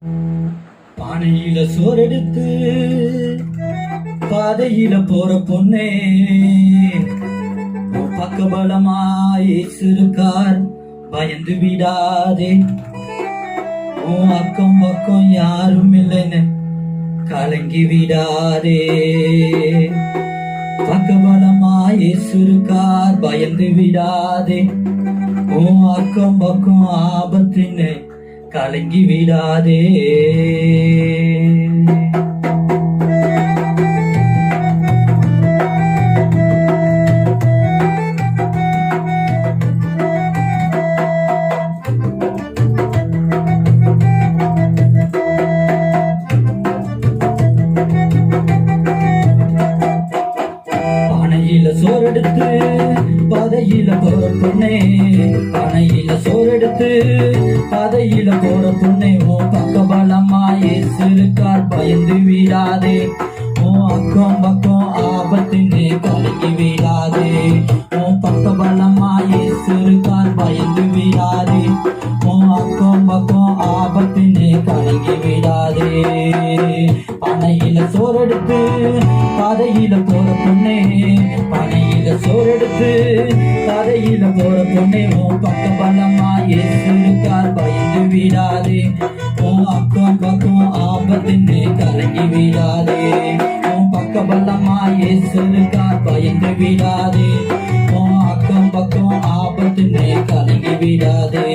பானையில சோறெடுத்து பாதையில போற பொண்ணே, பக்கபலமாய் சிறுகார் பயந்து விடாதே. உன் அக்கம் பக்கம் யாரும் இல்லைன்னு கலங்கி விடாதே. பக்கபலமாய் சிறுகார் பயந்து விடாதே. உன் அக்கம் பக்கம் ஆபத்தின்னு கலங்கி விடாதே. பானையில சோறெடுத்து பாதையில போற பொண்ணே, பானையில சோறெடுத்து பாதையில போற பொண்ணே, உன் பக்கபலமா இயேசு இருக்கார் பயந்து விடாதே. உன் அக்கம் பக்கம் ஆபத்தின்னு கலங்கி விடாதே. உன் பக்கபலமா இயேசு இருக்கார் பயந்து விடாதே. உன் அக்கம் பக்கம் ஆபத்தின்னு கலங்கி விடாதே. பானையில சோறெடுத்து பாதையில போற பொண்ணே, பானையில சோறெடுத்து பாதையில போற பொண்ணே, உன் பக்கபலமா இயேசு இருக்கார் பயந்து விடாதே. உன் அக்கம் பக்கம் ஆபத்தின்னு கலங்கி விடாதே. உன் பக்கபலமா இயேசு இருக்கார் பயந்து விடாதே. உன் அக்கம் பக்கம் ஆபத்தின்னு கலங்கி விடாதே.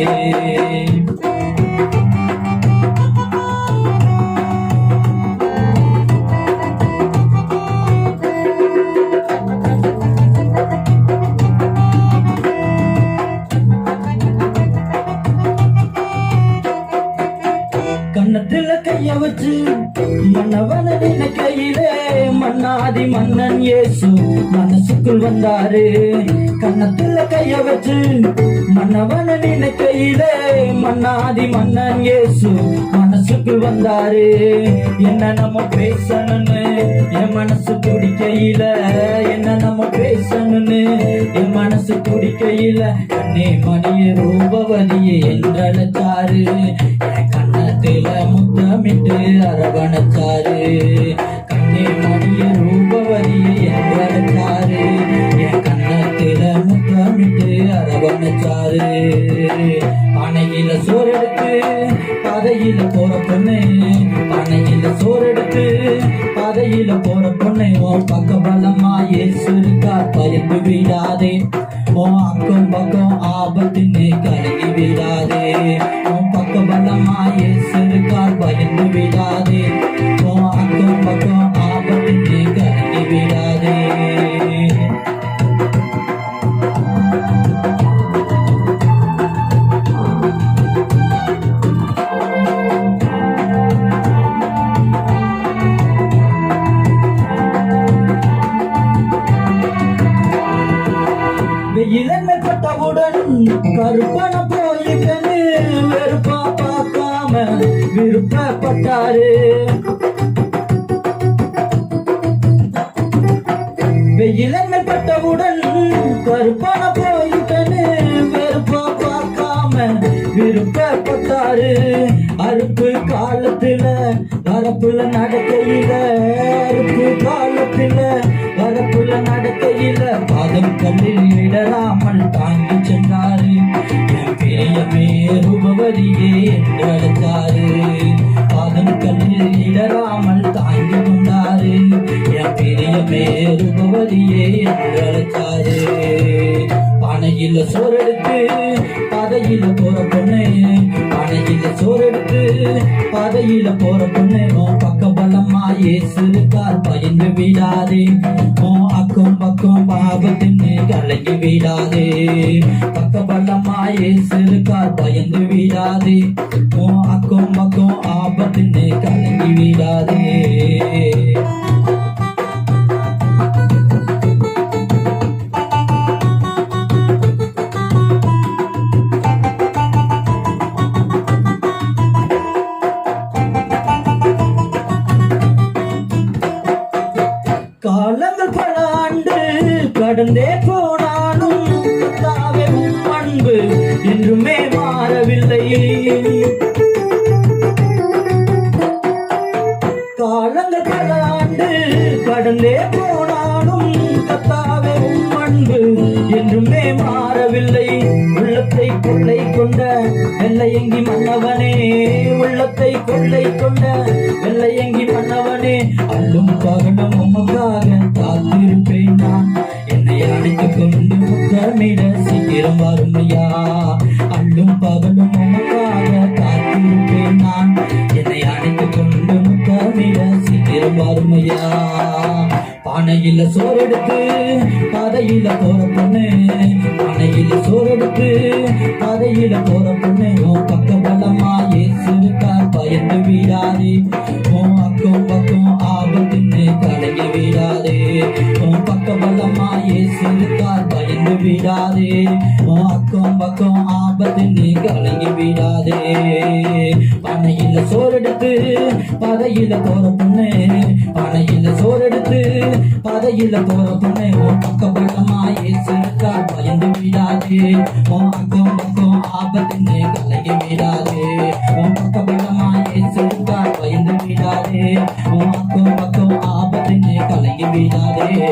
கண்ணத்துல கைய வச்சு மன்னவன கையிலே மன்னாதி மன்னன் இயேசு மனசுக்குள் வந்தாரு. கண்ணத்துல கைய வச்சு மன்னவன கையிலே மன்னாதி மன்னன் இயேசு மனசுக்குள் வந்தாரு. என்ன நம்ம பேசணும்னு என் மனசு துடிக்கையில, என்ன நம்ம பேசணும்னு என் மனசு துடிக்கையில, கண்ணே மணிய ரூபவதியே என்றழைத்தாரு. கண்ணத்துல முத்தமிட்டு அரவணைச்சாரு. கண்ணே மணிய ரூபவதியை என்றழைத்தாரு. என் கண்ணத்துல முத்தமிட்டு அரவணைச்சாரு. பானையில சோறெடுத்து பாதையில போற பொண்ணு, பானையில சோறெடுத்து பாதையில போற பொண்ணை, உன் பக்கபலமா இயேசு இருக்கார் பயந்து விடாதே. உன் அக்கம் பக்கம் ஆபத்தின்னு கலங்கி விடாதே. உன் பக்கபலமா இயேசு இருக்கார் பயந்து விடாதே. உன் அக்கம் பக்கம் ஆபத்தின்னு கலங்கி விடாதே. வெயிலென்ன பட்டவுடன் கருப்பன போயிட்டனு வெறுப்பா பார்க்காம விருப்பப்பட்டாரு. வெயிலென்ன பட்டவுடன் கருப்பன போயிட்டனு வெறுப்பா பார்க்காம விருப்பப்பட்டாரு. அறுப்பு காலத்துல வரப்புல நடக்கையில, அறுப்பு காலத்துல வரப்புல நடக்கையில, பாதம் கல்லில் இடராமல் தாங்கி சென்றாரு. என் பெரியமே ரூபவதியே என்று அழைத்தாரு. பாதம் கல்லில் இடராமல் தாங்கி கொண்டாரு. என் பெரியமே ரூபவதியே என்று அழைத்தாரு. பானையில சோறெடுத்து பாதையில போற பொண்ணே, பானையில சோறெடுத்து பாதையில போற பொண்ணே, உன் பக்கபலமா இயேசு இருக்கார் பயந்து விடாதே. உன் அக்கம் பக்கம் பாபத்தின்னு கலங்கி விடாதே. பக்கபலமா இயேசு இருக்கார் பயந்து விடாதே. உன் அக்கம் பக்கம் ஆபத்தின்னு கலங்கி விடாதே. காலங்கள் பல ஆண்டு கடந்தே போனாலும் தாவே உன் அன்பு என்றுமே மாறவில்லை. கடந்தே போனாலும் கத்தாவே உம் அன்பு என்றுமே மாறவில்லை. உள்ளத்தை கொள்ளை கொண்ட வெள்ளையங்கி மன்னவனே, உள்ளத்தை கொள்ளை கொண்ட வெள்ளையங்கி மன்னவனே, அல்லும் பகலும் உமக்காக காத்திருப்பேன் நான். என்னை அணைத்துக் கொண்டு முத்தமிட சீக்கிரம் வருமையா. அல்லும் பகலும் உமக்காக காத்திருப்பேன் நான். என்னை அணைத்துக் கொண்டு முத்தமிட சீக்கிரம் வருமையா. பானையில சோறெடுத்து பாதையில போற பொண்ணு, பானையில சோறெடுத்து பாதையில போற பொண்ணு, உன் பக்க பலமா இயேசுவுக்கார் பயந்து விடாதே. உன் அக்கம் பக்கம் ஆபத்துன்னு கலங்கி விடாதே. உன் பக்க பலமா இயேசுவுக்கார் பயந்து விடாதே. உன் அக்கம் பக்கம் ஆபத்துன்னு கலங்கி விடாதே. பானையில சோறெடுத்து பாதையில போற பொண்ணு, பானையில சோறெடுத்து பாதையில போற பொண்ணு, உன் பக்க பலமா இயேசுவுக்கார் பயந்து விடாதே. உன் அக்கம் பக்கம் ஆபத்துன்னு கலங்கி விடாதே. உன் பக்க பலமா இயேசுவுக்கார் பயந்து விடாதே. உன் அக்கம் பக்கம் ஆபத்துன்னு கலங்கி விடாதே.